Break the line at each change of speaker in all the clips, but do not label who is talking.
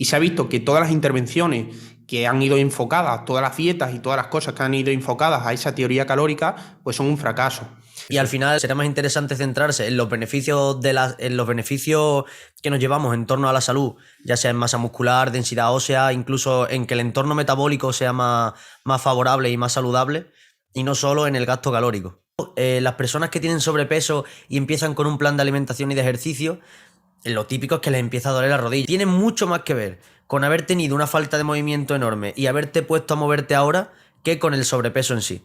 Y se ha visto que todas las intervenciones que han ido enfocadas, todas las dietas y todas las cosas que han ido enfocadas a esa teoría calórica, pues son un fracaso.
Y al final será más interesante centrarse en los beneficios en los beneficios que nos llevamos en torno a la salud, ya sea en masa muscular, densidad ósea, incluso en que el entorno metabólico sea más favorable y más saludable, y no solo en el gasto calórico. Las personas que tienen sobrepeso y empiezan con un plan de alimentación y de ejercicio, lo típico es que les empieza a doler la rodilla. Tiene mucho más que ver con haber tenido una falta de movimiento enorme y haberte puesto a moverte ahora que con el sobrepeso en sí.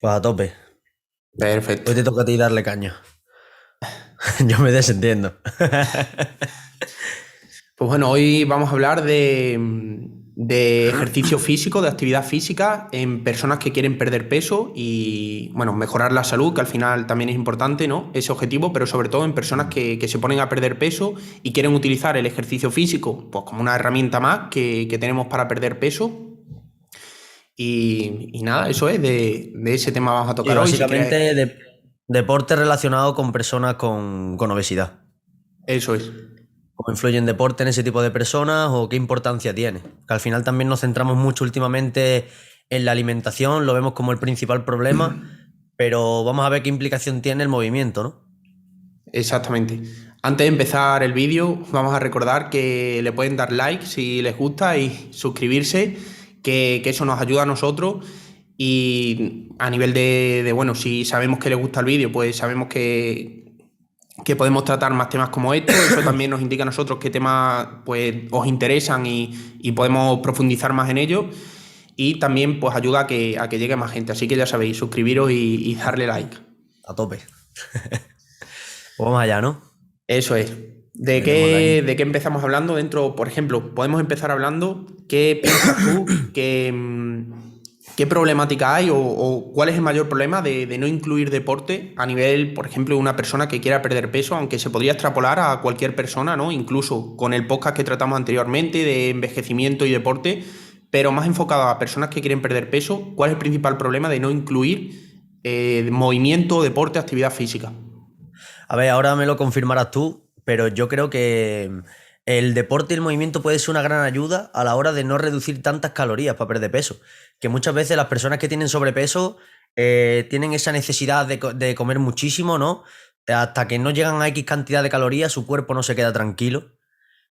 Pues a tope.
Perfecto.
Hoy te toca a ti darle caña. Yo me desentiendo.
Pues bueno, hoy vamos a hablar de ejercicio físico, de actividad física en personas que quieren perder peso y, bueno, mejorar la salud, que al final también es importante, ¿no? Ese objetivo, pero sobre todo en personas que se ponen a perder peso y quieren utilizar el ejercicio físico, pues como una herramienta más que tenemos para perder peso. Y nada, eso es, de ese tema vamos a
Sí,
tocar hoy. Si quieres,
básicamente deporte relacionado con personas con obesidad.
eso es.
¿Cómo influye en deporte en ese tipo de personas o qué importancia tiene? Que al final también nos centramos mucho últimamente en la alimentación, lo vemos como el principal problema, pero vamos a ver qué implicación tiene el movimiento, ¿no?
Exactamente. Antes de empezar el vídeo, vamos a recordar que le pueden dar like si les gusta y suscribirse, que eso nos ayuda a nosotros. Y a nivel bueno, si sabemos que les gusta el vídeo, pues sabemos que podemos tratar más temas como estos. Eso también nos indica a nosotros qué temas pues, os interesan y podemos profundizar más en ellos. Y también pues ayuda a que llegue más gente. Así que ya sabéis, suscribiros y darle like.
A tope. Pues vamos allá, ¿no?
Eso es. ¿De
Metemos caña.
qué empezamos hablando dentro? Por ejemplo, podemos empezar hablando, ¿qué piensas tú qué problemática hay o cuál es el mayor problema de no incluir deporte a nivel, por ejemplo, de una persona que quiera perder peso, aunque se podría extrapolar a cualquier persona, ¿no? Incluso con el podcast que tratamos anteriormente de envejecimiento y deporte, pero más enfocado a personas que quieren perder peso, ¿cuál es el principal problema de no incluir movimiento, deporte, actividad física?
A ver, ahora me lo confirmarás tú, pero yo creo que el deporte y el movimiento puede ser una gran ayuda a la hora de no reducir tantas calorías para perder peso. Que muchas veces las personas que tienen sobrepeso tienen esa necesidad de comer muchísimo, ¿no? Hasta que no llegan a X cantidad de calorías, su cuerpo no se queda tranquilo.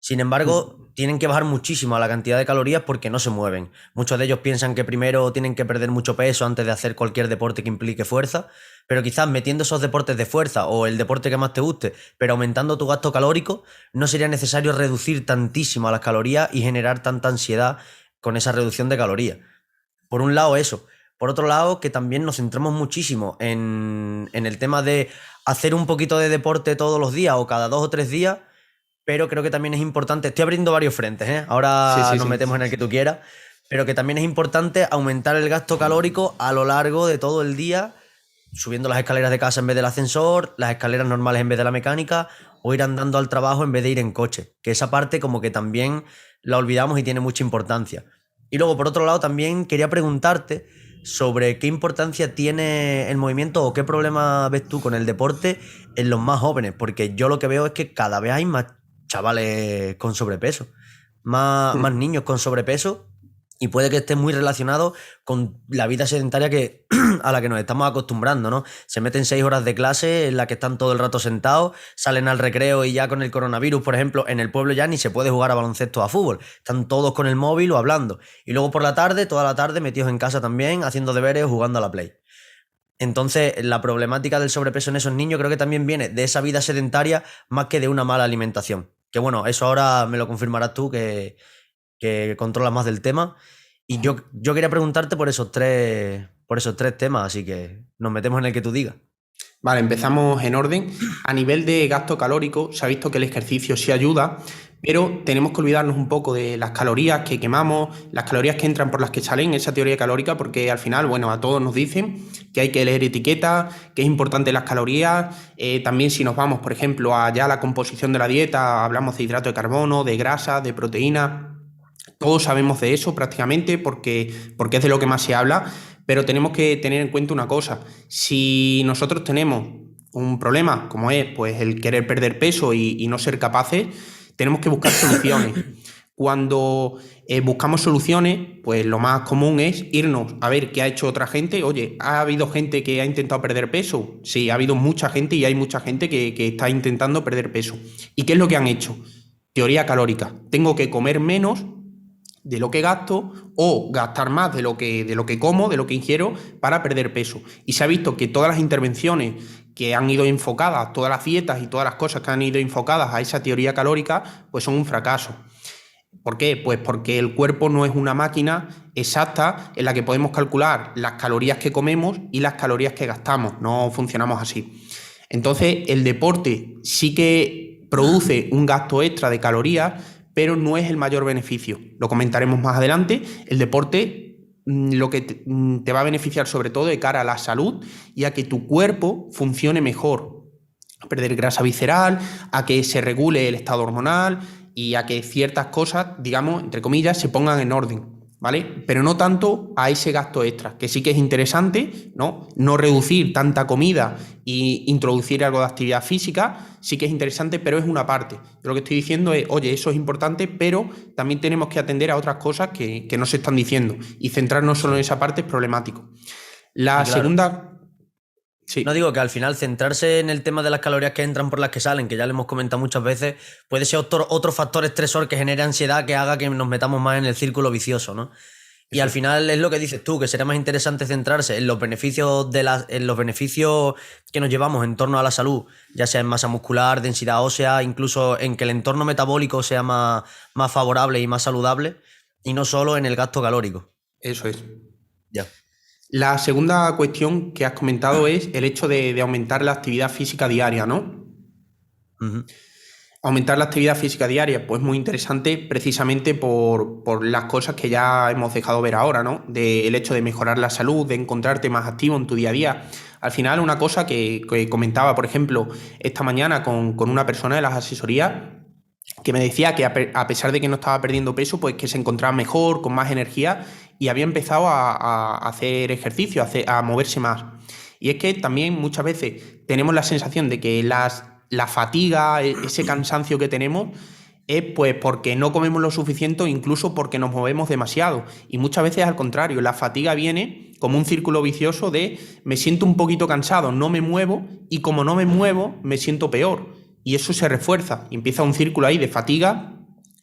Sin embargo, tienen que bajar muchísimo a la cantidad de calorías porque no se mueven. Muchos de ellos piensan que primero tienen que perder mucho peso antes de hacer cualquier deporte que implique fuerza, pero quizás metiendo esos deportes de fuerza o el deporte que más te guste, pero aumentando tu gasto calórico, no sería necesario reducir tantísimo a las calorías y generar tanta ansiedad con esa reducción de calorías. Por un lado eso. Por otro lado, que también nos centramos muchísimo en el tema de hacer un poquito de deporte todos los días o cada 2 o 3 días, pero creo que también es importante, estoy abriendo varios frentes, ¿eh?
Sí,
Ahora
sí,
nos
sí.
metemos en el que tú quieras, pero que también es importante aumentar el gasto calórico a lo largo de todo el día, subiendo las escaleras de casa en vez del ascensor, las escaleras normales en vez de la mecánica, o ir andando al trabajo en vez de ir en coche, que esa parte como que también la olvidamos y tiene mucha importancia. Y luego, por otro lado, también quería preguntarte sobre qué importancia tiene el movimiento o qué problema ves tú con el deporte en los más jóvenes, porque yo lo que veo es que cada vez hay más chavales con sobrepeso, más niños con sobrepeso, y puede que esté muy relacionado con la vida sedentaria a la que nos estamos acostumbrando, ¿no? Se meten 6 horas de clase en la que están todo el rato sentados, salen al recreo y ya con el coronavirus, por ejemplo, en el pueblo ya ni se puede jugar a baloncesto o a fútbol. Están todos con el móvil o hablando. Y luego por la tarde, toda la tarde, metidos en casa también, haciendo deberes o jugando a la Play. Entonces, la problemática del sobrepeso en esos niños creo que también viene de esa vida sedentaria más que de una mala alimentación. Que bueno, eso ahora me lo confirmarás tú, que controlas más del tema. Y yo quería preguntarte por esos tres temas, así que nos metemos en el que tú digas.
Vale, empezamos en orden. A nivel de gasto calórico, se ha visto que el ejercicio sí ayuda, pero tenemos que olvidarnos un poco de las calorías que quemamos, las calorías que entran por las que salen, esa teoría calórica, porque al final, bueno, a todos nos dicen que hay que leer etiquetas, que es importante las calorías. También si nos vamos, por ejemplo, allá a la composición de la dieta, hablamos de hidrato de carbono, de grasa, de proteína. Todos sabemos de eso prácticamente porque es de lo que más se habla, pero tenemos que tener en cuenta una cosa. Si nosotros tenemos un problema, como es pues, el querer perder peso y no ser capaces, tenemos que buscar soluciones. Cuando buscamos soluciones, pues lo más común es irnos a ver qué ha hecho otra gente. Oye, ¿ha habido gente que ha intentado perder peso? Sí, ha habido mucha gente y hay mucha gente que está intentando perder peso. ¿Y qué es lo que han hecho? Teoría calórica. Tengo que comer menos de lo que gasto o gastar más de lo que como, de lo que ingiero para perder peso. Y se ha visto que todas las intervenciones que han ido enfocadas, todas las dietas y todas las cosas que han ido enfocadas a esa teoría calórica, pues son un fracaso. ¿Por qué? Pues porque el cuerpo no es una máquina exacta en la que podemos calcular las calorías que comemos y las calorías que gastamos. No funcionamos así. Entonces, el deporte sí que produce un gasto extra de calorías, pero no es el mayor beneficio. Lo comentaremos más adelante. El deporte lo que te va a beneficiar sobre todo de cara a la salud y a que tu cuerpo funcione mejor, a perder grasa visceral, a que se regule el estado hormonal y a que ciertas cosas, digamos, entre comillas, se pongan en orden, ¿vale? Pero no tanto a ese gasto extra, que sí que es interesante, ¿no? No reducir tanta comida e introducir algo de actividad física, sí que es interesante, pero es una parte. Yo lo que estoy diciendo es, oye, eso es importante, pero también tenemos que atender a otras cosas que no se están diciendo y centrarnos solo en esa parte es problemático. La
Claro.
segunda... Sí.
No digo que al final centrarse en el tema de las calorías que entran por las que salen, que ya le hemos comentado muchas veces, puede ser otro factor estresor que genere ansiedad que haga que nos metamos más en el círculo vicioso, ¿no? Y al final es lo que dices tú, que será más interesante centrarse en los beneficios en los beneficios que nos llevamos en torno a la salud, ya sea en masa muscular, densidad ósea, incluso en que el entorno metabólico sea más favorable y más saludable, y no solo en el gasto calórico.
Eso es.
Ya.
La segunda cuestión que has comentado es el hecho de aumentar la actividad física diaria, ¿no?
Uh-huh.
Aumentar la actividad física diaria, pues muy interesante precisamente por las cosas que ya hemos dejado ver ahora, ¿no? El hecho de mejorar la salud, de encontrarte más activo en tu día a día. Al final, una cosa que comentaba, por ejemplo, esta mañana con una persona de las asesorías, que me decía que a pesar de que no estaba perdiendo peso, pues que se encontraba mejor, con más energía y había empezado a hacer ejercicio, a moverse más. Y es que también muchas veces tenemos la sensación de que la fatiga, ese cansancio que tenemos, es pues porque no comemos lo suficiente o incluso porque nos movemos demasiado. Y muchas veces al contrario, la fatiga viene como un círculo vicioso de me siento un poquito cansado, no me muevo y como no me muevo me siento peor. Y eso se refuerza y empieza un círculo ahí de fatiga,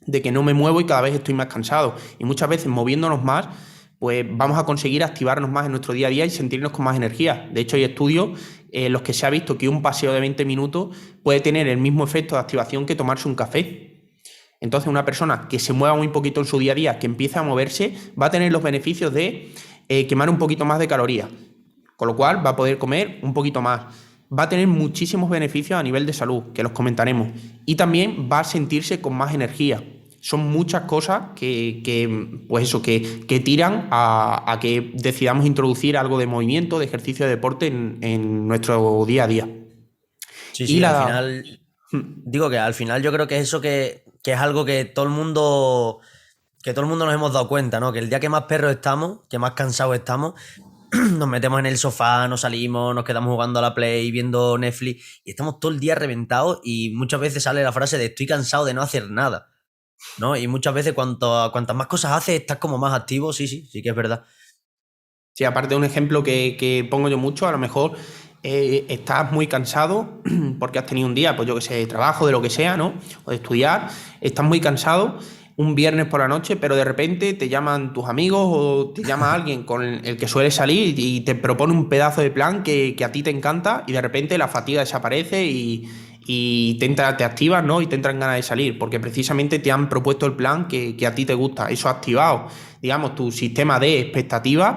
de que no me muevo y cada vez estoy más cansado. Y muchas veces moviéndonos más, pues vamos a conseguir activarnos más en nuestro día a día y sentirnos con más energía. De hecho, hay estudios en los que se ha visto que un paseo de 20 minutos puede tener el mismo efecto de activación que tomarse un café. Entonces, una persona que se mueva muy poquito en su día a día, que empiece a moverse, va a tener los beneficios de quemar un poquito más de calorías, con lo cual va a poder comer un poquito más. Va a tener muchísimos beneficios a nivel de salud, que los comentaremos. Y también va a sentirse con más energía. Son muchas cosas que tiran a que decidamos introducir algo de movimiento, de ejercicio, de deporte en nuestro día a día.
Sí, al final... Digo que al final yo creo que eso que es algo que todo el mundo nos hemos dado cuenta, ¿no? Que el día que más perros estamos, que más cansados estamos, nos metemos en el sofá, nos salimos, nos quedamos jugando a la Play, viendo Netflix y estamos todo el día reventados y muchas veces sale la frase de estoy cansado de no hacer nada, ¿no? Y muchas veces cuantas más cosas haces estás como más activo, sí que es verdad.
Sí, aparte de un ejemplo que pongo yo mucho, a lo mejor estás muy cansado porque has tenido un día, pues yo que sé, de trabajo, de lo que sea, ¿no? O de estudiar, estás muy cansado un viernes por la noche, pero de repente te llaman tus amigos o te llama alguien con el que sueles salir y te propone un pedazo de plan que a ti te encanta y de repente la fatiga desaparece y te activas, ¿no? Y te entran ganas de salir, porque precisamente te han propuesto el plan que a ti te gusta. Eso ha activado, digamos, tu sistema de expectativas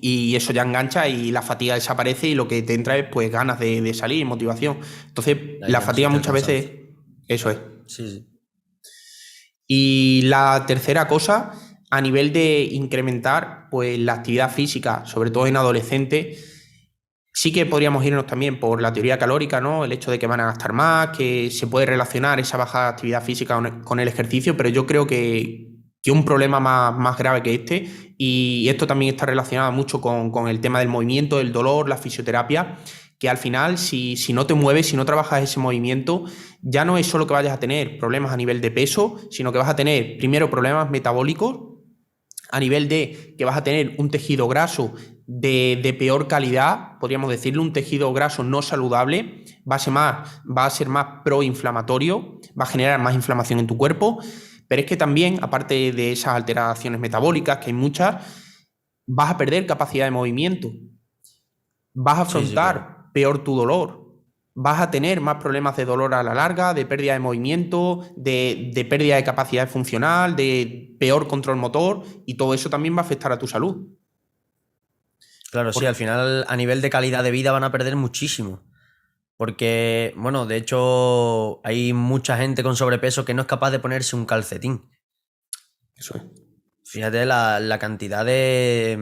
y eso ya engancha y la fatiga desaparece y lo que te entra es pues ganas de salir, motivación. Entonces, la fatiga muchas veces... Eso es.
Sí.
Y la tercera cosa, a nivel de incrementar pues la actividad física, sobre todo en adolescentes, sí que podríamos irnos también por la teoría calórica, ¿no? El hecho de que van a gastar más, que se puede relacionar esa baja actividad física con el ejercicio, pero yo creo que un problema más grave que este, y esto también está relacionado mucho con el tema del movimiento, el dolor, la fisioterapia, que al final, si no te mueves, si no trabajas ese movimiento, ya no es solo que vayas a tener problemas a nivel de peso, sino que vas a tener primero problemas metabólicos, a nivel de que vas a tener un tejido graso de peor calidad, podríamos decirlo, un tejido graso no saludable, va a ser más proinflamatorio, va a generar más inflamación en tu cuerpo, pero es que también, aparte de esas alteraciones metabólicas, que hay muchas, vas a perder capacidad de movimiento, vas a
Sí,
afrontar
claro.
peor tu dolor, vas a tener más problemas de dolor a la larga, de pérdida de movimiento, de pérdida de capacidad funcional, de peor control motor, y todo eso también va a afectar a tu salud.
Claro, sí, al final a nivel de calidad de vida van a perder muchísimo. Porque, bueno, de hecho, hay mucha gente con sobrepeso que no es capaz de ponerse un calcetín.
Eso es.
Fíjate la cantidad de.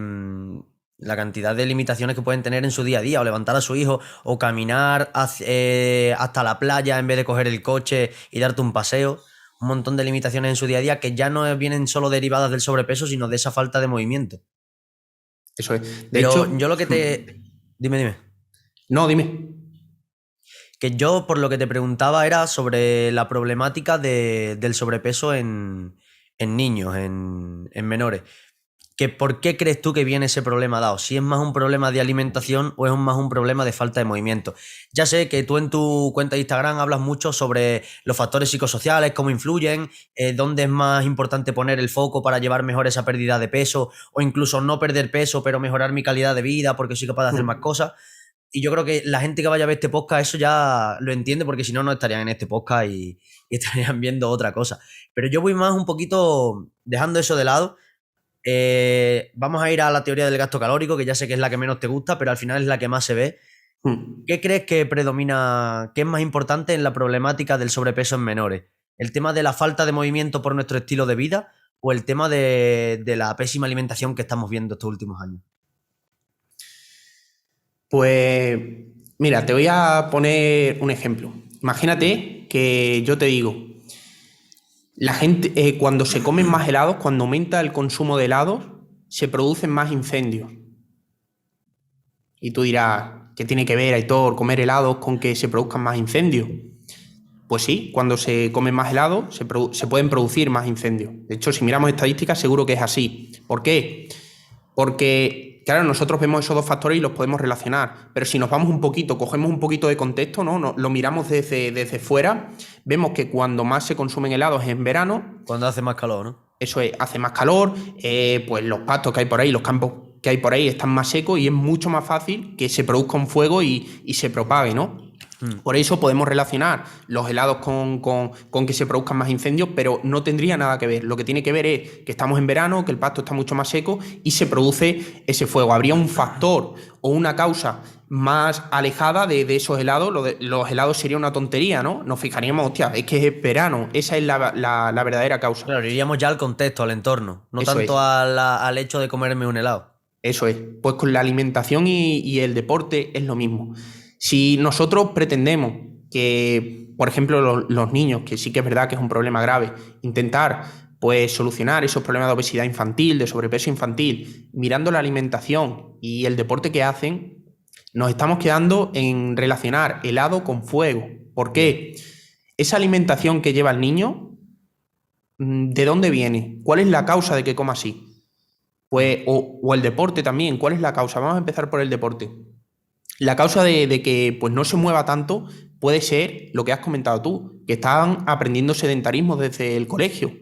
La cantidad de limitaciones que pueden tener en su día a día, o levantar a su hijo, o caminar hasta la playa en vez de coger el coche y darte un paseo. Un montón de limitaciones en su día a día que ya no vienen solo derivadas del sobrepeso, sino de esa falta de movimiento.
Eso es. De
Pero
hecho,
yo lo que te. Dime.
no, dime.
Que yo por lo que te preguntaba era sobre la problemática del sobrepeso en niños, en menores. Que ¿por qué crees tú que viene ese problema dado? Si es más un problema de alimentación o es más un problema de falta de movimiento. Ya sé que tú en tu cuenta de Instagram hablas mucho sobre los factores psicosociales, cómo influyen, dónde es más importante poner el foco para llevar mejor esa pérdida de peso o incluso no perder peso pero mejorar mi calidad de vida porque soy capaz de hacer más cosas. Y yo creo que la gente que vaya a ver este podcast eso ya lo entiende porque si no, no estarían en este podcast y estarían viendo otra cosa. Pero yo voy más un poquito dejando eso de lado. Vamos a ir a la teoría del gasto calórico, que ya sé que es la que menos te gusta, pero al final es la que más se ve. ¿Qué crees que predomina, qué es más importante en la problemática del sobrepeso en menores? ¿El tema de la falta de movimiento por nuestro estilo de vida o el tema de la pésima alimentación que estamos viendo estos últimos años?
Pues mira, te voy a poner un ejemplo. Imagínate que yo te digo, la gente cuando se comen más helados, cuando aumenta el consumo de helados, se producen más incendios. Y tú dirás, ¿qué tiene que ver, Aitor, comer helados con que se produzcan más incendios? Pues sí, cuando se comen más helados se pueden producir más incendios. De hecho, si miramos estadísticas, seguro que es así. ¿Por qué? Porque, claro, nosotros vemos esos dos factores y los podemos relacionar, pero si nos vamos un poquito, cogemos un poquito de contexto, ¿no? Lo miramos desde fuera, vemos que cuando más se consumen helados es en verano.
Cuando hace más calor, ¿no?
Eso es, hace más calor, pues los pastos que hay por ahí, los campos que hay por ahí están más secos y es mucho más fácil que se produzca un fuego y se propague, ¿no? Por eso podemos relacionar los helados con que se produzcan más incendios, pero no tendría nada que ver. Lo que tiene que ver es que estamos en verano, que el pasto está mucho más seco y se produce ese fuego. Habría un factor o una causa más alejada de esos helados. Los helados sería una tontería, ¿no? Nos fijaríamos, hostia, es que es verano. Esa es la verdadera causa.
Claro, iríamos ya al contexto, al entorno, no
Eso
tanto
es.
al hecho de comerme un helado.
Eso es. Pues con la alimentación y el deporte es lo mismo. Si nosotros pretendemos que, por ejemplo, los niños, que sí que es verdad que es un problema grave, intentar pues solucionar esos problemas de obesidad infantil, de sobrepeso infantil, mirando la alimentación y el deporte que hacen, nos estamos quedando en relacionar helado con fuego. ¿Por qué? Esa alimentación que lleva el niño, ¿de dónde viene? ¿Cuál es la causa de que coma así? Pues, o el deporte también, ¿cuál es la causa? Vamos a empezar por el deporte. La causa de que pues, no se mueva tanto puede ser lo que has comentado tú, que están aprendiendo sedentarismo desde el colegio.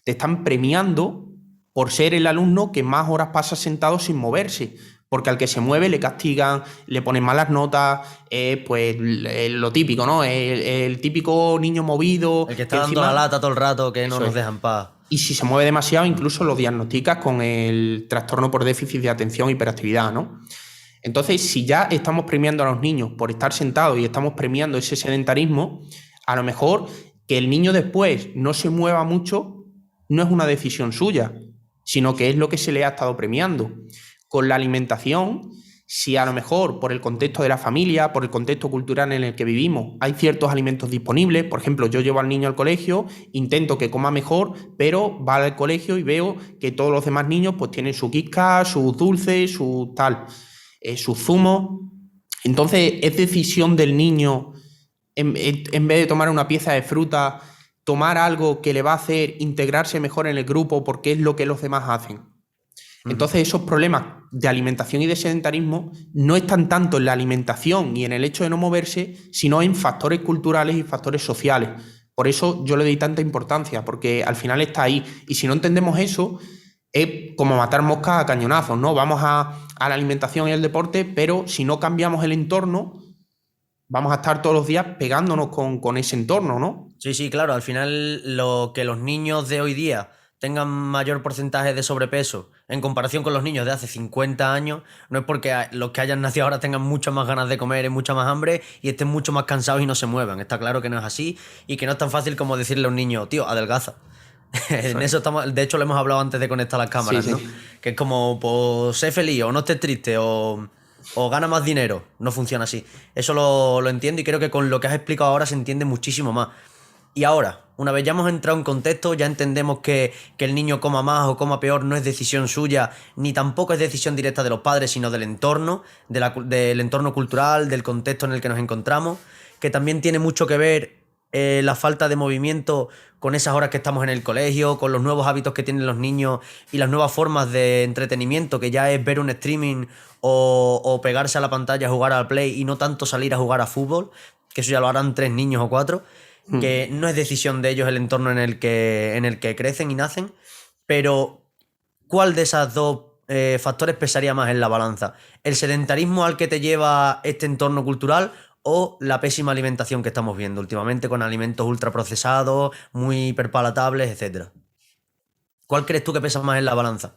Te están premiando por ser el alumno que más horas pasa sentado sin moverse, porque al que se mueve le castigan, le ponen malas notas, pues lo típico, ¿no? El típico niño movido.
El que está
que
dando
encima,
la lata todo el rato, que no
eso
nos
es.
dejan paz.
Y si se mueve demasiado, incluso lo diagnosticas con el trastorno por déficit de atención e hiperactividad, ¿no? Entonces, si ya estamos premiando a los niños por estar sentados y estamos premiando ese sedentarismo, a lo mejor que el niño después no se mueva mucho no es una decisión suya, sino que es lo que se le ha estado premiando. Con la alimentación, Si a lo mejor por el contexto de la familia, por el contexto cultural en el que vivimos, hay ciertos alimentos disponibles, por ejemplo, yo llevo al niño al colegio, intento que coma mejor, pero va al colegio y veo que todos los demás niños pues tienen su Kit-Kat, sus dulces, su tal, sus zumos. Entonces es decisión del niño, en vez de tomar una pieza de fruta, tomar algo que le va a hacer integrarse mejor en el grupo porque es lo que los demás hacen. Entonces esos problemas de alimentación y de sedentarismo no están tanto en la alimentación y en el hecho de no moverse, sino en factores culturales y factores sociales. Por eso yo le doy tanta importancia, porque al final está ahí. Y si no entendemos eso, es como matar moscas a cañonazos, ¿no? Vamos a la alimentación y al deporte, pero si no cambiamos el entorno, vamos a estar todos los días pegándonos con ese entorno, ¿no?
Sí, claro, al final lo que los niños de hoy día tengan mayor porcentaje de sobrepeso en comparación con los niños de hace 50 años, no es porque los que hayan nacido ahora tengan muchas más ganas de comer y mucha más hambre y estén mucho más cansados y no se muevan. Está claro que no es así y que no es tan fácil como decirle a un niño, tío, adelgaza. En eso estamos, de hecho lo hemos hablado antes de conectar las cámaras,
Sí,
¿no?
sí.
Que es como, pues, sé feliz o no estés triste o gana más dinero. No funciona así. Eso lo entiendo y creo que con lo que has explicado ahora se entiende muchísimo más. Y ahora, una vez ya hemos entrado en contexto, ya entendemos que el niño coma más o coma peor no es decisión suya, ni tampoco es decisión directa de los padres, sino del entorno, del entorno cultural, del contexto en el que nos encontramos, que también tiene mucho que ver la falta de movimiento con esas horas que estamos en el colegio, con los nuevos hábitos que tienen los niños y las nuevas formas de entretenimiento, que ya es ver un streaming o pegarse a la pantalla a jugar al Play y no tanto salir a jugar a fútbol, que eso ya lo harán 3 niños o 4, que no es decisión de ellos el entorno en el que crecen y nacen, pero ¿cuál de esos dos factores pesaría más en la balanza? ¿El sedentarismo al que te lleva este entorno cultural o la pésima alimentación que estamos viendo últimamente con alimentos ultraprocesados, muy hiperpalatables, etcétera? ¿Cuál crees tú que pesa más en la balanza?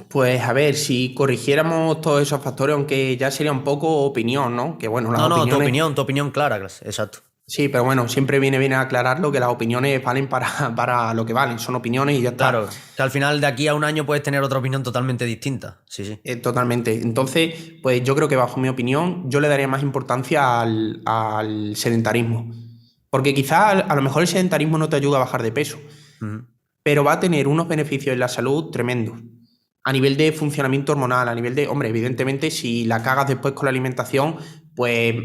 Pues a ver, si corrigiéramos todos esos factores, aunque ya sería un poco opinión, ¿no? Que bueno, las
No,
opiniones...
tu opinión clara, exacto.
Sí, pero bueno, siempre viene bien aclararlo que las opiniones valen para lo que valen, son opiniones y ya está.
Claro, que al final de aquí a un año puedes tener otra opinión totalmente distinta. Sí.
Totalmente. Entonces, pues yo creo que bajo mi opinión, yo le daría más importancia al sedentarismo. Porque quizás a lo mejor el sedentarismo no te ayuda a bajar de peso,
Ujú.
pero va a tener unos beneficios en la salud tremendos. A nivel de funcionamiento hormonal, a nivel de, hombre, evidentemente, si la cagas después con la alimentación, pues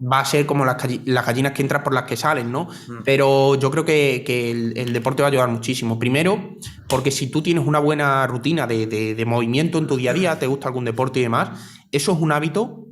va a ser como las gallinas que entran por las que salen, ¿no? Pero yo creo que el deporte va a ayudar muchísimo. Primero, porque si tú tienes una buena rutina de movimiento en tu día a día, te gusta algún deporte y demás, eso es un hábito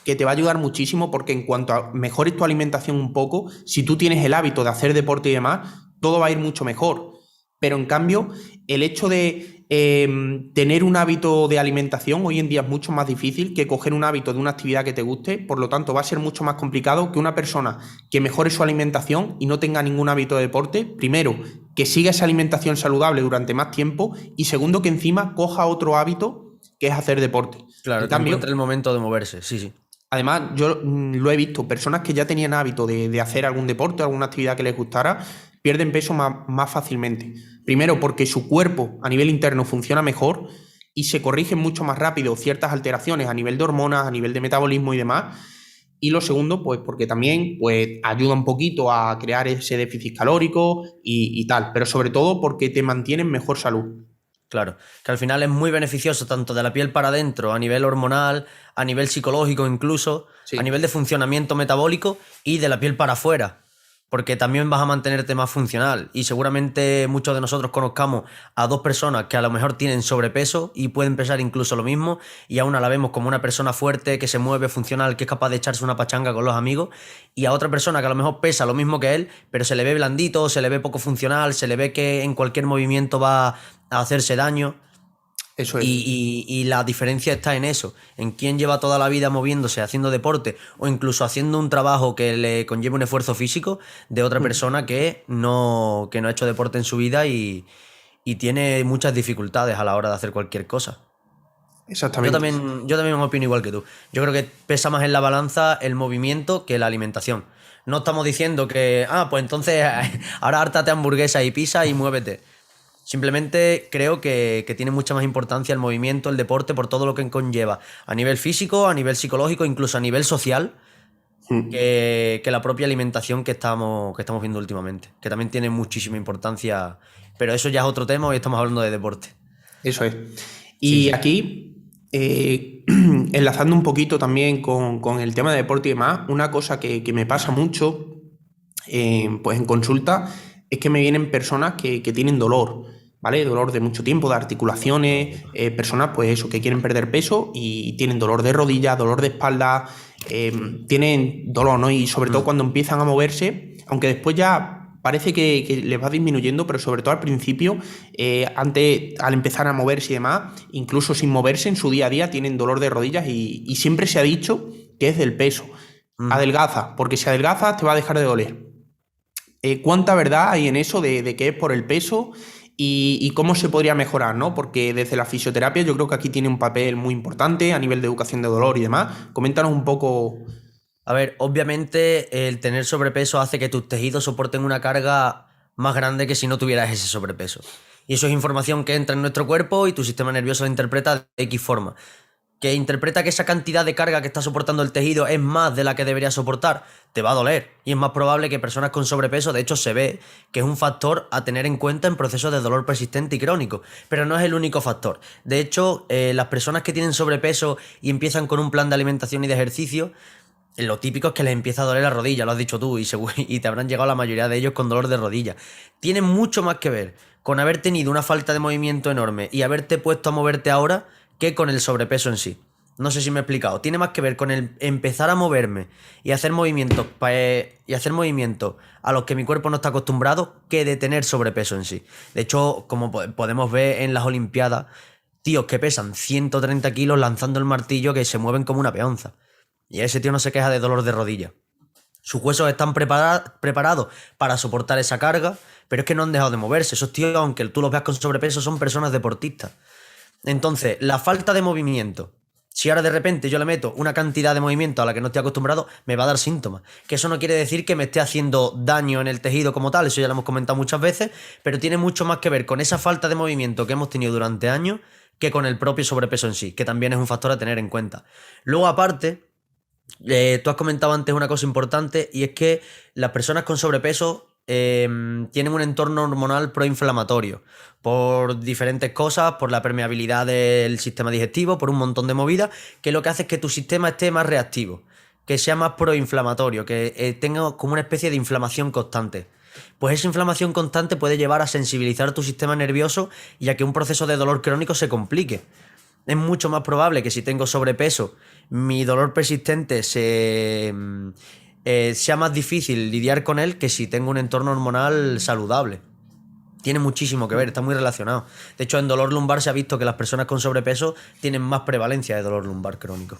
que te va a ayudar muchísimo porque en cuanto a mejores tu alimentación un poco, si tú tienes el hábito de hacer deporte y demás, todo va a ir mucho mejor. Pero en cambio, el hecho de tener un hábito de alimentación hoy en día es mucho más difícil que coger un hábito de una actividad que te guste, por lo tanto va a ser mucho más complicado que una persona que mejore su alimentación y no tenga ningún hábito de deporte, primero, que siga esa alimentación saludable durante más tiempo y segundo, que encima coja otro hábito que es hacer deporte.
Claro,
En
que
cambio,
encuentre el momento de moverse, sí.
además, yo lo he visto, personas que ya tenían hábito de hacer algún deporte, alguna actividad que les gustara, pierden peso más fácilmente. Primero, porque su cuerpo a nivel interno funciona mejor y se corrigen mucho más rápido ciertas alteraciones a nivel de hormonas, a nivel de metabolismo y demás. Y lo segundo, pues porque también pues, ayuda un poquito a crear ese déficit calórico y tal, pero sobre todo porque te mantiene en mejor salud.
Claro, que al final es muy beneficioso tanto de la piel para adentro, a nivel hormonal, a nivel psicológico incluso,
Sí.
a nivel de funcionamiento metabólico y de la piel para afuera, porque también vas a mantenerte más funcional y seguramente muchos de nosotros conozcamos a 2 personas que a lo mejor tienen sobrepeso y pueden pesar incluso lo mismo y a una la vemos como una persona fuerte, que se mueve, funcional, que es capaz de echarse una pachanga con los amigos y a otra persona que a lo mejor pesa lo mismo que él, pero se le ve blandito, se le ve poco funcional, se le ve que en cualquier movimiento va a hacerse daño.
Eso es.
Y la diferencia está en eso, en quién lleva toda la vida moviéndose, haciendo deporte o incluso haciendo un trabajo que le conlleve un esfuerzo físico de otra persona que no ha hecho deporte en su vida y tiene muchas dificultades a la hora de hacer cualquier cosa.
Exactamente.
Yo también me opino igual que tú. Yo creo que pesa más en la balanza el movimiento que la alimentación. No estamos diciendo que, pues entonces ahora hártate hamburguesa y pizza y muévete. Simplemente creo que tiene mucha más importancia el movimiento, el deporte, por todo lo que conlleva a nivel físico, a nivel psicológico, incluso a nivel social,
Mm.
que la propia alimentación que estamos viendo últimamente, que también tiene muchísima importancia, pero eso ya es otro tema, hoy estamos hablando de deporte.
Eso es.
Sí,
Y
sí.
aquí, enlazando un poquito también con el tema de deporte y demás, una cosa que me pasa mucho pues en consulta es que me vienen personas que tienen dolor, ¿vale? Dolor de mucho tiempo, de articulaciones, personas pues eso, que quieren perder peso y tienen dolor de rodilla, dolor de espalda, tienen dolor, ¿no? Y sobre todo
Mm.
cuando empiezan a moverse, aunque después ya parece que les va disminuyendo, pero sobre todo al principio, antes, al empezar a moverse y demás, incluso sin moverse en su día a día, tienen dolor de rodillas y siempre se ha dicho que es del peso.
Ujú.
Adelgaza, porque si adelgazas te va a dejar de doler. ¿Cuánta verdad hay en eso de que es por el peso y cómo se podría mejorar, ¿no? Porque desde la fisioterapia yo creo que aquí tiene un papel muy importante a nivel de educación de dolor y demás. Coméntanos un poco.
A ver, obviamente el tener sobrepeso hace que tus tejidos soporten una carga más grande que si no tuvieras ese sobrepeso. Y eso es información que entra en nuestro cuerpo y tu sistema nervioso la interpreta de X forma. Que interpreta que esa cantidad de carga que está soportando el tejido es más de la que debería soportar, te va a doler. Y es más probable que personas con sobrepeso, de hecho se ve que es un factor a tener en cuenta en procesos de dolor persistente y crónico, pero no es el único factor. De hecho, las personas que tienen sobrepeso y empiezan con un plan de alimentación y de ejercicio, lo típico es que les empieza a doler la rodilla, lo has dicho tú, y te habrán llegado la mayoría de ellos con dolor de rodilla. Tiene mucho más que ver con haber tenido una falta de movimiento enorme y haberte puesto a moverte ahora que con el sobrepeso en sí. No sé si me he explicado. Tiene más que ver con el empezar a moverme y hacer movimientos a los que mi cuerpo no está acostumbrado que de tener sobrepeso en sí. De hecho, como podemos ver en las Olimpiadas, tíos que pesan 130 kilos lanzando el martillo que se mueven como una peonza. Y ese tío no se queja de dolor de rodilla. Sus huesos están preparados para soportar esa carga, pero es que no han dejado de moverse. Esos tíos, aunque tú los veas con sobrepeso, son personas deportistas. Entonces, la falta de movimiento, si ahora de repente yo le meto una cantidad de movimiento a la que no estoy acostumbrado, me va a dar síntomas. Que eso no quiere decir que me esté haciendo daño en el tejido como tal, eso ya lo hemos comentado muchas veces, pero tiene mucho más que ver con esa falta de movimiento que hemos tenido durante años que con el propio sobrepeso en sí, que también es un factor a tener en cuenta. Luego, aparte, tú has comentado antes una cosa importante y es que las personas con sobrepeso tienen un entorno hormonal proinflamatorio por diferentes cosas, por la permeabilidad del sistema digestivo, por un montón de movidas, que lo que hace es que tu sistema esté más reactivo, que sea más proinflamatorio, que tenga como una especie de inflamación constante. Pues esa inflamación constante puede llevar a sensibilizar tu sistema nervioso y a que un proceso de dolor crónico se complique. Es mucho más probable que si tengo sobrepeso, mi dolor persistente sea más difícil lidiar con él que si tengo un entorno hormonal saludable. Tiene muchísimo que ver, está muy relacionado. De hecho, en dolor lumbar se ha visto que las personas con sobrepeso tienen más prevalencia de dolor lumbar crónico.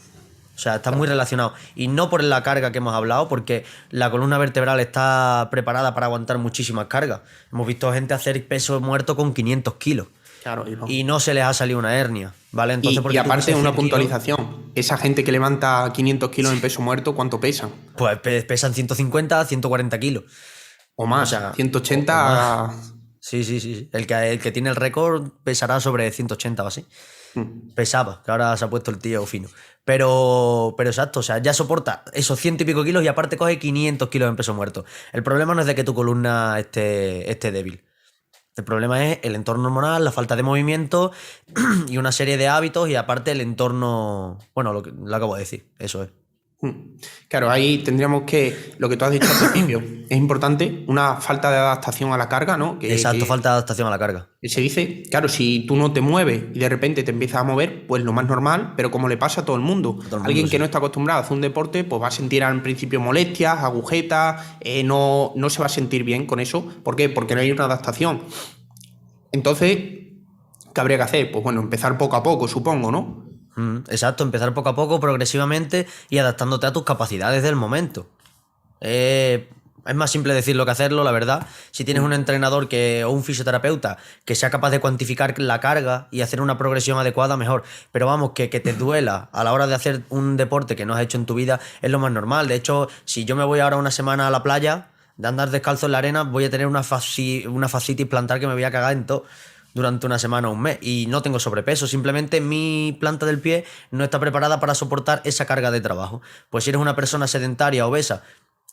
O sea, está muy relacionado. Y no por la carga que hemos hablado, porque la columna vertebral está preparada para aguantar muchísimas cargas. Hemos visto gente hacer peso muerto con 500 kilos
Claro, y no.
y no se les ha salido una hernia, ¿vale? Entonces,
Y
porque tú
aparte,
peses
una
100 kilos,
puntualización. Esa gente que levanta 500 kilos en peso muerto, ¿cuánto pesan?
pues pesan 150, 140 kilos.
O
O
más,
sea, o más.
180.
Sí, sí, sí, sí. El que tiene el récord pesará sobre 180 o así.
Mm.
Pesaba, que ahora se ha puesto el tío fino. Pero exacto, o sea, ya soporta esos ciento y pico kilos y aparte coge 500 kilos en peso muerto. El problema no es de que tu columna esté débil. El problema es el entorno hormonal, la falta de movimiento y una serie de hábitos y aparte el entorno... Bueno, lo acabo de decir, eso es.
Claro, ahí tendríamos que, lo que tú has dicho al principio, es importante, una falta de adaptación a la carga, ¿no?
Exacto, falta de adaptación a la carga.
Se dice, claro, si tú no te mueves y de repente te empiezas a mover, pues lo más normal, pero como le pasa a todo el mundo.
A todo el mundo,
Alguien que
sí.
no está acostumbrado a hacer un deporte, pues va a sentir al principio molestias, agujetas, no se va a sentir bien con eso. ¿Por qué? Porque no hay una adaptación. Entonces, ¿qué habría que hacer? Pues bueno, empezar poco a poco, supongo, ¿no?
Exacto, empezar poco a poco, progresivamente y adaptándote a tus capacidades del momento. Es más simple decirlo que hacerlo, la verdad. Si tienes un entrenador o un fisioterapeuta que sea capaz de cuantificar la carga y hacer una progresión adecuada, mejor. Pero vamos, que te duela a la hora de hacer un deporte que no has hecho en tu vida es lo más normal. De hecho, si yo me voy ahora una semana a la playa de andar descalzo en la arena, voy a tener una fascitis plantar que me voy a cagar en todo. durante una semana o un mes y no tengo sobrepeso, simplemente mi planta del pie no está preparada para soportar esa carga de trabajo. Pues si eres una persona sedentaria, obesa,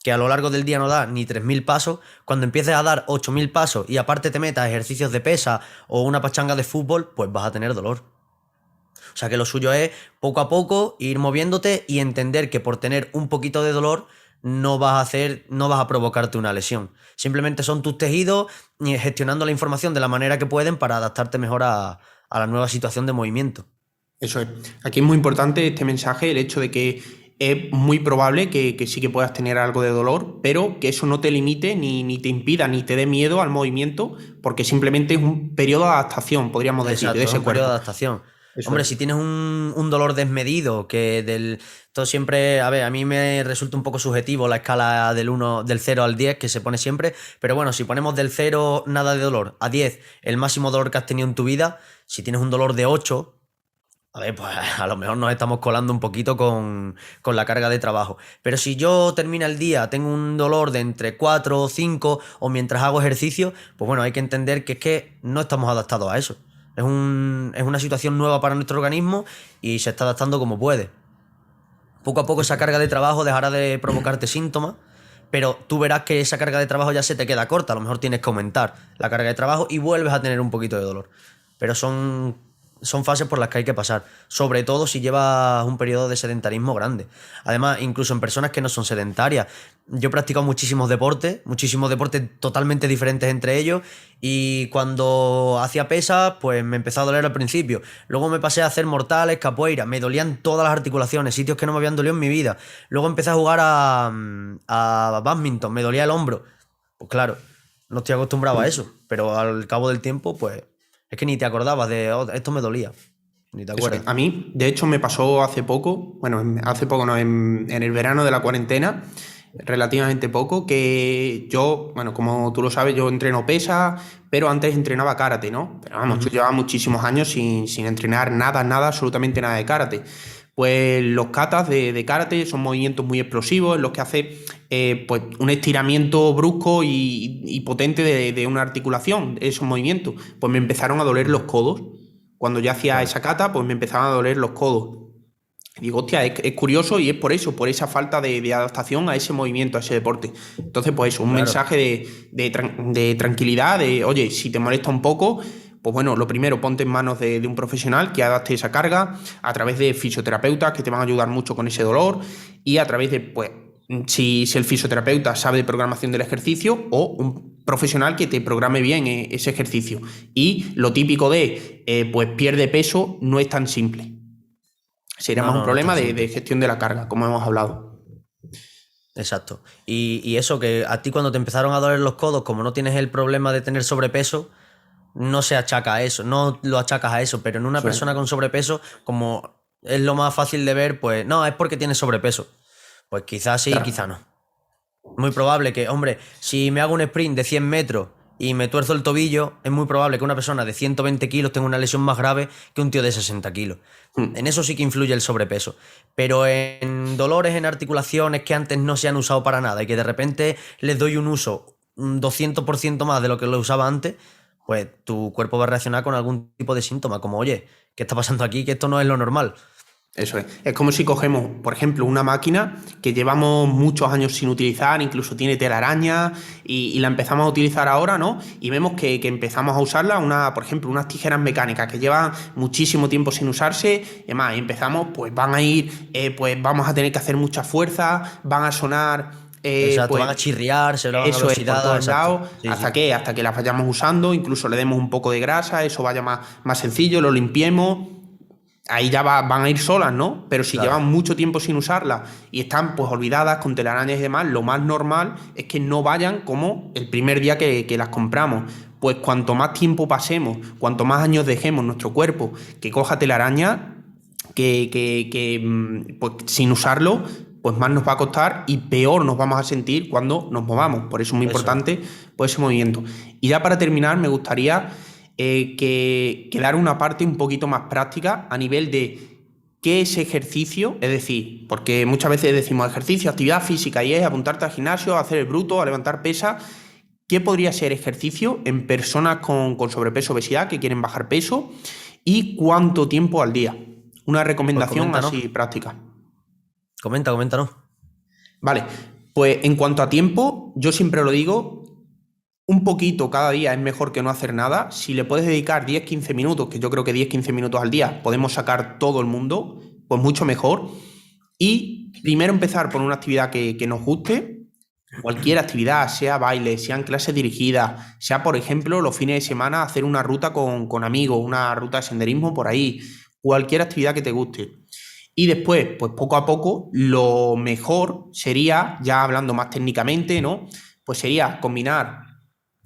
que a lo largo del día no da ni 3.000 pasos, cuando empieces a dar 8.000 pasos y aparte te metas ejercicios de pesa o una pachanga de fútbol, pues vas a tener dolor. O sea que lo suyo es poco a poco ir moviéndote y entender que por tener un poquito de dolor no vas a provocarte una lesión. Simplemente son tus tejidos gestionando la información de la manera que pueden para adaptarte mejor a la nueva situación de movimiento.
Eso es. Aquí es muy importante este mensaje, el hecho de que es muy probable que sí que puedas tener algo de dolor, pero que eso no te limite ni te impida ni te dé miedo al movimiento, porque simplemente es un periodo de adaptación, podríamos decir,
Exacto,
de
es
ese
un periodo de
cuerpo.
adaptación.
Eso
Hombre,
es.
si tienes un dolor desmedido, que todo siempre, a ver, a mí me resulta un poco subjetivo la escala del 0 al 10 que se pone siempre, pero bueno, si ponemos del 0 nada de dolor a 10 el máximo dolor que has tenido en tu vida, si tienes un dolor de 8, a ver, pues a lo mejor nos estamos colando un poquito con la carga de trabajo. Pero si yo termino el día, tengo un dolor de entre 4 o 5 o mientras hago ejercicio, pues bueno, hay que entender que es que no estamos adaptados a eso. Es una situación nueva para nuestro organismo y se está adaptando como puede. Poco a poco esa carga de trabajo dejará de provocarte síntomas, pero tú verás que esa carga de trabajo ya se te queda corta. A lo mejor tienes que aumentar la carga de trabajo y vuelves a tener un poquito de dolor. Pero son fases por las que hay que pasar, sobre todo si llevas un periodo de sedentarismo grande. Además, incluso en personas que no son sedentarias. Yo he practicado muchísimos deportes totalmente diferentes entre ellos, y cuando hacía pesas, pues me empezó a doler al principio. Luego me pasé a hacer mortales, capoeira, me dolían todas las articulaciones, sitios que no me habían dolido en mi vida. Luego empecé a jugar a bádminton, me dolía el hombro. Pues claro, no estoy acostumbrado a eso, pero al cabo del tiempo, pues es que ni te acordabas de "Oh, esto me dolía". Ni te
Eso es.
acuerdas.
A mí, de hecho, me pasó hace poco, bueno, hace poco no, en el verano de la cuarentena, relativamente poco, que yo, bueno, como tú lo sabes, yo entreno pesa, pero antes entrenaba karate, ¿no? Pero vamos, yo
Ujú.
llevaba muchísimos años sin entrenar nada, absolutamente nada de karate. Pues los katas de karate son movimientos muy explosivos en los que hace pues un estiramiento brusco y potente de una articulación, esos movimientos. Pues me empezaron a doler los
Ujú.
codos. Cuando yo hacía
Claro,
esa kata, pues me empezaban a doler los codos. Y digo, hostia, es curioso y es por eso, por esa falta de adaptación a ese movimiento, a ese deporte. Entonces, pues eso, un
claro.
mensaje de tranquilidad, de, oye, si te molesta un poco, pues bueno, lo primero, ponte en manos de un profesional que adapte esa carga a través de fisioterapeutas que te van a ayudar mucho con ese dolor y a través de, pues, si el fisioterapeuta sabe de programación del ejercicio o un profesional que te programe bien ese ejercicio. Y lo típico de, pues, pierde peso no es tan simple. Sería
No,
más un
no, no es tan
problema de
simple.
gestión de la carga, como hemos hablado.
Exacto. Y eso, que a ti cuando te empezaron a doler los codos, como no tienes el problema de tener sobrepeso, no se achaca a eso, no lo achacas a eso, pero en una
Eso es.
persona con sobrepeso, como es lo más fácil de ver, pues no, es porque tienes sobrepeso. Pues quizás sí,
Claro.
quizás no. Muy probable que, hombre, si me hago un sprint de 100 metros y me tuerzo el tobillo, es muy probable que una persona de 120 kilos tenga una lesión más grave que un tío de 60 kilos. En
Mm.
eso sí que influye el sobrepeso. Pero en dolores en articulaciones que antes no se han usado para nada y que de repente les doy un uso un 200% más de lo que lo usaba antes, pues tu cuerpo va a reaccionar con algún tipo de síntoma, como, oye, ¿qué está pasando aquí? Que esto no es lo normal.
Eso es. Es como si cogemos, por ejemplo, una máquina que llevamos muchos años sin utilizar, incluso tiene telaraña, y la empezamos a utilizar ahora, ¿no? Y vemos que empezamos a usarla, por ejemplo, unas tijeras mecánicas que llevan muchísimo tiempo sin usarse, y además, y empezamos, pues van a ir, pues vamos a tener que hacer mucha fuerza, van a sonar,
Exacto,
pues
van a chirriar, se lo van a ver
eso es, por
oxidadas,
todos
exacto.
lados,
Sí, sí.
hasta que las vayamos usando, incluso le demos un poco de grasa, eso vaya más sencillo, lo limpiemos. Ahí ya van a ir solas, ¿no? Pero si
Claro.
llevan mucho tiempo sin usarlas y están pues olvidadas con telarañas y demás, lo más normal es que no vayan como el primer día que las compramos. Pues cuanto más tiempo pasemos, cuanto más años dejemos nuestro cuerpo que coja telaraña, pues sin usarlo, pues más nos va a costar y peor nos vamos a sentir cuando nos movamos. Por eso es muy
Eso es.
importante pues, ese movimiento. Y ya para terminar, me gustaría que dar una parte un poquito más práctica a nivel de qué es ejercicio, es decir, porque muchas veces decimos ejercicio, actividad física, y es apuntarte al gimnasio, a hacer el bruto, a levantar pesas. qué podría ser ejercicio en personas con sobrepeso o obesidad que quieren bajar peso y cuánto tiempo al día. Una
Pues
recomendación
coméntanos,
así práctica.
coméntanos.
Vale, pues en cuanto a tiempo, yo siempre lo digo, un poquito cada día es mejor que no hacer nada. Si le puedes dedicar 10-15 minutos, que yo creo que 10-15 minutos al día podemos sacar todo el mundo, pues mucho mejor. Y primero empezar por una actividad que nos guste, cualquier actividad, sea baile, sean clases dirigidas, sea, por ejemplo, los fines de semana hacer una ruta con amigos, una ruta de senderismo por ahí, cualquier actividad que te guste. Y después, pues poco a poco, lo mejor sería, ya hablando más técnicamente, ¿no? Pues sería combinar,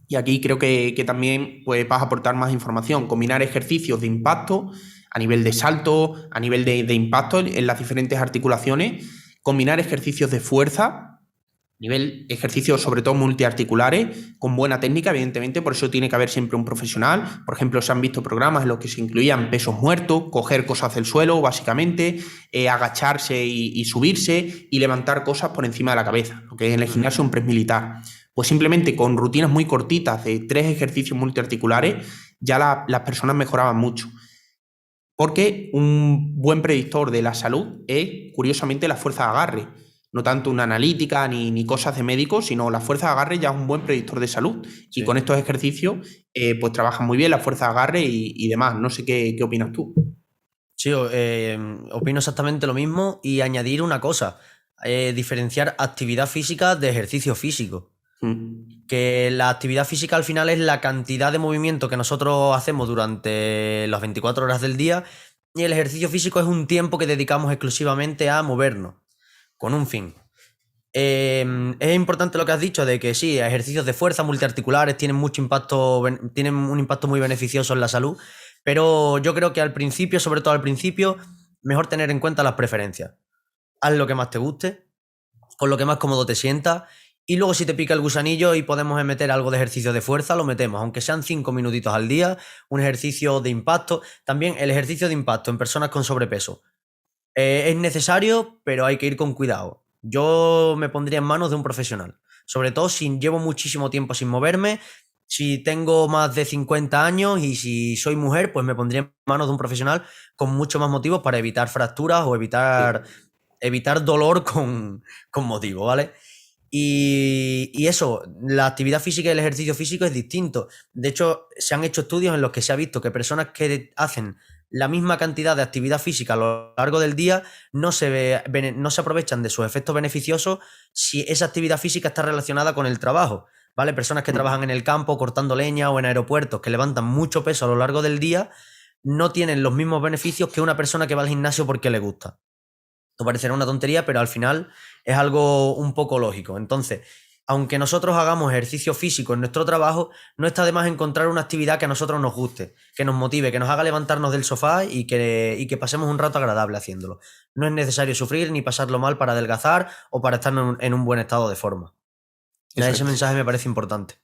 y aquí creo que también pues, vas a aportar más información, combinar ejercicios de impacto a nivel de salto, a nivel de impacto en las diferentes articulaciones, combinar ejercicios de fuerza, nivel ejercicios sobre todo multiarticulares, con buena técnica, evidentemente, por eso tiene que haber siempre un profesional. Por ejemplo, se han visto programas en los que se incluían pesos muertos, coger cosas del suelo, básicamente, agacharse y subirse y levantar cosas por encima de la cabeza, lo que es en el gimnasio un press militar. Pues simplemente con rutinas muy cortitas de 3 ejercicios multiarticulares, ya las personas mejoraban mucho. Porque un buen predictor de la salud es, curiosamente, la fuerza de agarre. No tanto una analítica ni cosas de médicos, sino la fuerza de agarre ya es un buen predictor de salud.
Sí.
Y con estos ejercicios, pues trabajan muy bien la fuerza de agarre y demás. No sé qué opinas tú.
Sí, opino exactamente lo mismo y añadir una cosa, diferenciar actividad física de ejercicio físico. Que la actividad física al final es la cantidad de movimiento que nosotros hacemos durante las 24 horas del día y el ejercicio físico es un tiempo que dedicamos exclusivamente a movernos, con un fin. Es importante lo que has dicho de que sí, ejercicios de fuerza multiarticulares tienen mucho impacto, tienen un impacto muy beneficioso en la salud, pero yo creo que al principio, sobre todo al principio, mejor tener en cuenta las preferencias. Haz lo que más te guste, con lo que más cómodo te sientas, y luego si te pica el gusanillo y podemos meter algo de ejercicio de fuerza, lo metemos, aunque sean 5 minutitos al día, un ejercicio de impacto. También el ejercicio de impacto en personas con sobrepeso es necesario, pero hay que ir con cuidado. Yo me pondría en manos de un profesional, sobre todo si llevo muchísimo tiempo sin moverme, si tengo más de 50 años y si soy mujer, pues me pondría en manos de un profesional con mucho más motivos para evitar fracturas o evitar dolor con motivo, ¿vale? Y eso, la actividad física y el ejercicio físico es distinto. De hecho, se han hecho estudios en los que se ha visto que personas que hacen la misma cantidad de actividad física a lo largo del día no se aprovechan de sus efectos beneficiosos si esa actividad física está relacionada con el trabajo, ¿vale? Personas que trabajan en el campo, cortando leña o en aeropuertos, que levantan mucho peso a lo largo del día, no tienen los mismos beneficios que una persona que va al gimnasio porque le gusta. Esto parecerá una tontería, pero al final es algo un poco lógico. Entonces, aunque nosotros hagamos ejercicio físico en nuestro trabajo, no está de más encontrar una actividad que a nosotros nos guste, que nos motive, que nos haga levantarnos del sofá y que pasemos un rato agradable haciéndolo. No es necesario sufrir ni pasarlo mal para adelgazar o para estar en un buen estado de forma. Ese mensaje me parece importante.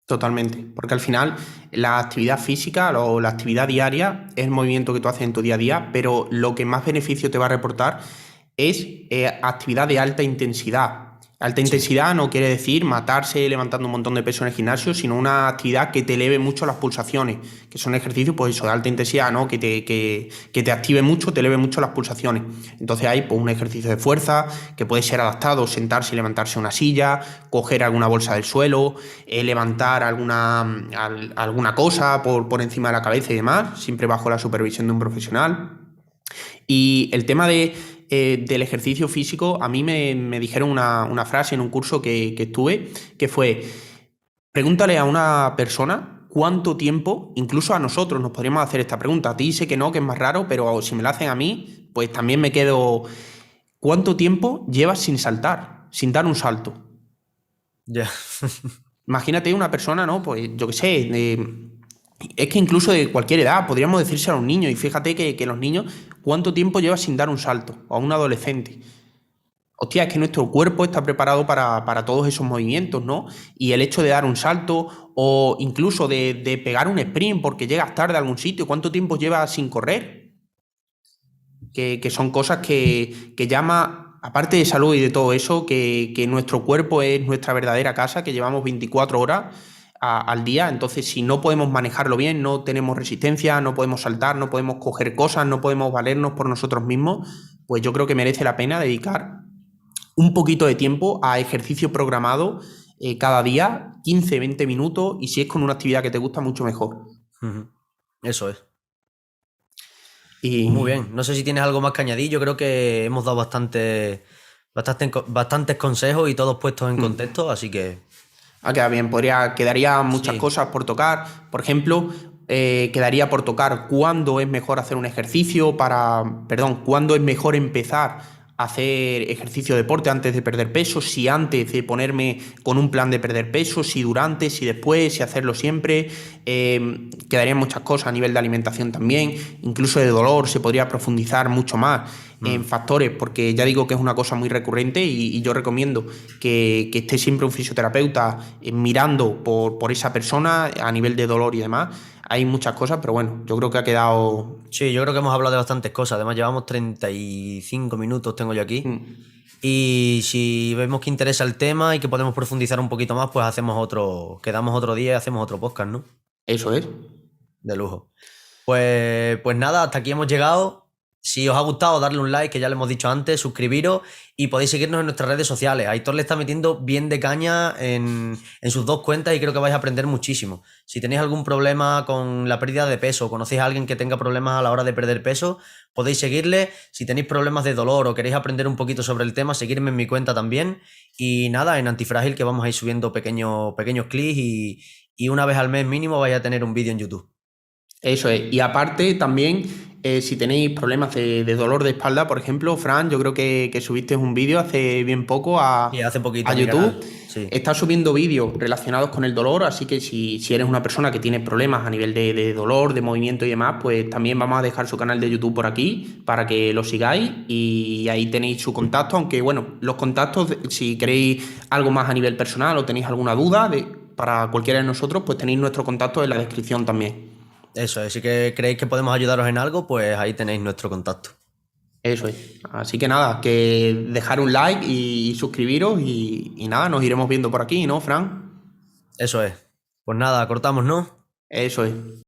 Totalmente, porque al final la actividad física o la actividad diaria es el movimiento que tú haces en tu día a día, pero lo que más beneficio te va a reportar es actividad de alta intensidad. Alta intensidad no quiere decir matarse levantando un montón de peso en el gimnasio, sino una actividad que te eleve mucho las pulsaciones, que son ejercicios pues eso, de alta intensidad, ¿no? Que te active mucho, te eleve mucho las pulsaciones. Entonces hay pues, un ejercicio de fuerza que puede ser adaptado, sentarse y levantarse una silla, coger alguna bolsa del suelo, levantar alguna cosa por encima de la cabeza y demás, siempre bajo la supervisión de un profesional. Y el tema del ejercicio físico, a mí me dijeron una frase en un curso que estuve, que fue, pregúntale a una persona cuánto tiempo, incluso a nosotros nos podríamos hacer esta pregunta, a ti sé que no, que es más raro, pero si me la hacen a mí, pues también me quedo, ¿cuánto tiempo llevas sin saltar, sin dar un salto?
Ya.
Imagínate una persona, ¿no? Pues yo qué sé, es que incluso de cualquier edad, podríamos decirse a un niño, y fíjate que los niños, ¿cuánto tiempo lleva sin dar un salto? O a un adolescente. Hostia, es que nuestro cuerpo está preparado para todos esos movimientos, ¿no? Y el hecho de dar un salto o incluso de pegar un sprint porque llegas tarde a algún sitio, ¿cuánto tiempo llevas sin correr? Que son cosas que llama aparte de salud y de todo eso, que nuestro cuerpo es nuestra verdadera casa, que llevamos 24 horas al día, entonces si no podemos manejarlo bien, no tenemos resistencia, no podemos saltar, no podemos coger cosas, no podemos valernos por nosotros mismos, pues yo creo que merece la pena dedicar un poquito de tiempo a ejercicio programado cada día, 15, 20 minutos, y si es con una actividad que te gusta, mucho mejor.
Eso es.
Y
Pues muy bien. No sé si tienes algo más que añadir. Yo creo que hemos dado bastantes consejos y todos puestos en contexto, así que
ha quedado bien, quedaría muchas
sí.
cosas por tocar. Por ejemplo, quedaría por tocar cuándo es mejor hacer un ejercicio cuándo es mejor empezar a hacer ejercicio de deporte antes de perder peso, si antes de ponerme con un plan de perder peso, si durante, si después, si hacerlo siempre. Quedarían muchas cosas a nivel de alimentación también, incluso de dolor, se podría profundizar mucho más en factores, porque ya digo que es una cosa muy recurrente y yo recomiendo que esté siempre un fisioterapeuta mirando por esa persona a nivel de dolor y demás. Hay muchas cosas, pero bueno, yo creo que ha quedado...
Sí, yo creo que hemos hablado de bastantes cosas. Además, llevamos 35 minutos, tengo yo aquí. Y si vemos que interesa el tema y que podemos profundizar un poquito más, pues quedamos otro día y hacemos otro podcast, ¿no?
Eso es.
De lujo. Pues nada, hasta aquí hemos llegado. Si os ha gustado, darle un like, que ya lo hemos dicho antes, suscribiros y podéis seguirnos en nuestras redes sociales. Aitor le está metiendo bien de caña en sus dos cuentas y creo que vais a aprender muchísimo. Si tenéis algún problema con la pérdida de peso, conocéis a alguien que tenga problemas a la hora de perder peso, podéis seguirle. Si tenéis problemas de dolor o queréis aprender un poquito sobre el tema, seguirme en mi cuenta también. Y nada, en Antifrágil, que vamos a ir subiendo pequeños clics y una vez al mes mínimo vais a tener un vídeo en YouTube.
Eso es. Y aparte también, si tenéis problemas de dolor de espalda, por ejemplo, Fran, yo creo que subiste un vídeo hace bien poco
Y hace poquito
a
en mi
YouTube.
canal, sí.
Está subiendo vídeos relacionados con el dolor, así que si eres una persona que tiene problemas a nivel de dolor, de movimiento y demás, pues también vamos a dejar su canal de YouTube por aquí para que lo sigáis y ahí tenéis su contacto, aunque bueno, los contactos, si queréis algo más a nivel personal o tenéis alguna duda para cualquiera de nosotros, pues tenéis nuestro contacto en la descripción también.
Eso es, si que creéis que podemos ayudaros en algo, pues ahí tenéis nuestro contacto.
Eso es. Así que nada, que dejar un like y suscribiros y nada, nos iremos viendo por aquí, ¿no, Fran?
Eso es. Pues nada, cortamos, ¿no?
Eso es.